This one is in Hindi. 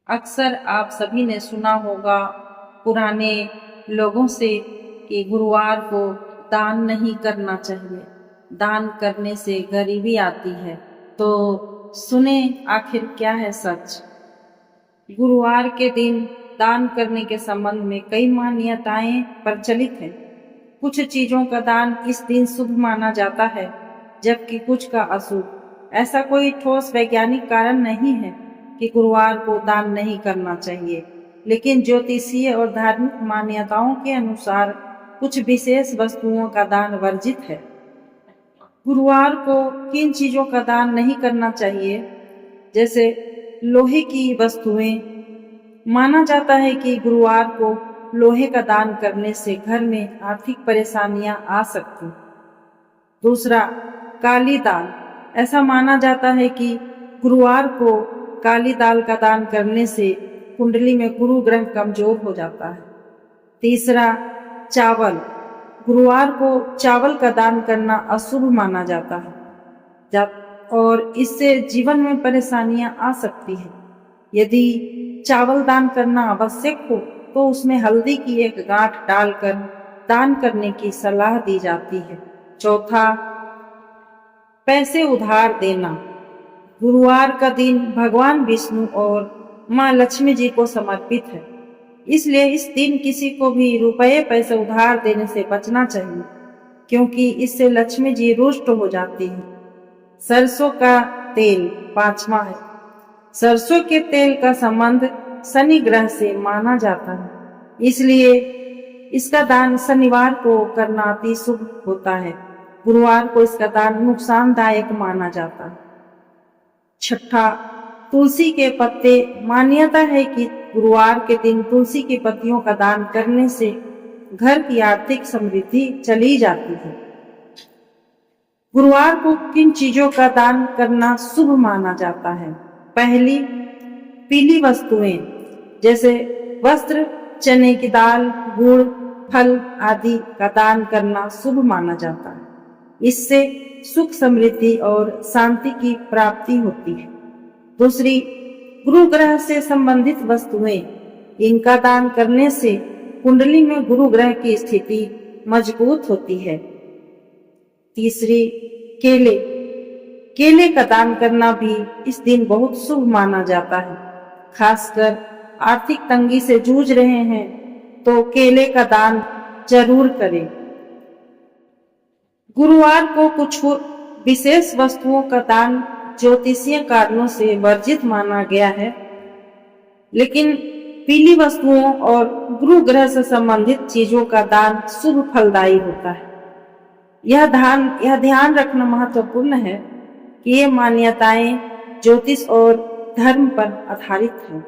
अक्सर आप सभी ने सुना होगा पुराने लोगों से कि गुरुवार को दान नहीं करना चाहिए, दान करने से गरीबी आती है। तो सुने आखिर क्या है सच। गुरुवार के दिन दान करने के संबंध में कई मान्यताएं प्रचलित हैं। कुछ चीजों का दान इस दिन शुभ माना जाता है, जबकि कुछ का अशुभ। ऐसा कोई ठोस वैज्ञानिक कारण नहीं है कि गुरुवार को दान नहीं करना चाहिए, लेकिन ज्योतिषीय और धार्मिक मान्यताओं के अनुसार कुछ विशेष वस्तुओं का दान वर्जित है। गुरुवार को किन चीजों का दान नहीं करना चाहिए? जैसे लोहे की वस्तुएं। माना जाता है कि गुरुवार को लोहे का दान करने से घर में आर्थिक परेशानियां आ सकती। दूसरा, काली दाल। ऐसा माना जाता है कि गुरुवार को काली दाल का दान करने से कुंडली में गुरु ग्रह कमजोर हो जाता है। तीसरा, चावल। गुरुवार को चावल का दान करना अशुभ माना जाता है और इससे जीवन में परेशानियां आ सकती हैं। यदि चावल दान करना आवश्यक हो तो उसमें हल्दी की एक गांठ डालकर दान करने की सलाह दी जाती है। चौथा, पैसे उधार देना। गुरुवार का दिन भगवान विष्णु और माँ लक्ष्मी जी को समर्पित है, इसलिए इस दिन किसी को भी रुपए पैसे उधार देने से बचना चाहिए, क्योंकि इससे लक्ष्मी जी रुष्ट हो जाती है। सरसों का तेल पांचवा है। सरसों के तेल का संबंध शनि ग्रह से माना जाता है, इसलिए इसका दान शनिवार को करना अति शुभ होता है। गुरुवार को इसका दान नुकसानदायक माना जाता है। छठा, तुलसी के पत्ते। मान्यता है कि गुरुवार के दिन तुलसी के पत्तियों का दान करने से घर की आर्थिक समृद्धि चली जाती है। गुरुवार को किन चीजों का दान करना शुभ माना जाता है? पहली, पीली वस्तुएं जैसे वस्त्र, चने की दाल, गुड़, फल आदि का दान करना शुभ माना जाता है। इससे सुख, समृद्धि और शांति की प्राप्ति होती है। दूसरी, गुरु ग्रह से संबंधित वस्तुएं। इनका दान करने से कुंडली में गुरु ग्रह की स्थिति मजबूत होती है। तीसरी, केले। केले का दान करना भी इस दिन बहुत शुभ माना जाता है। खासकर आर्थिक तंगी से जूझ रहे हैं तो केले का दान जरूर करें। गुरुवार को कुछ विशेष वस्तुओं का दान ज्योतिषीय कारणों से वर्जित माना गया है, लेकिन पीली वस्तुओं और गुरु ग्रह से संबंधित चीजों का दान शुभ फलदायी होता है। यह ध्यान रखना महत्वपूर्ण है कि ये मान्यताएं ज्योतिष और धर्म पर आधारित हैं।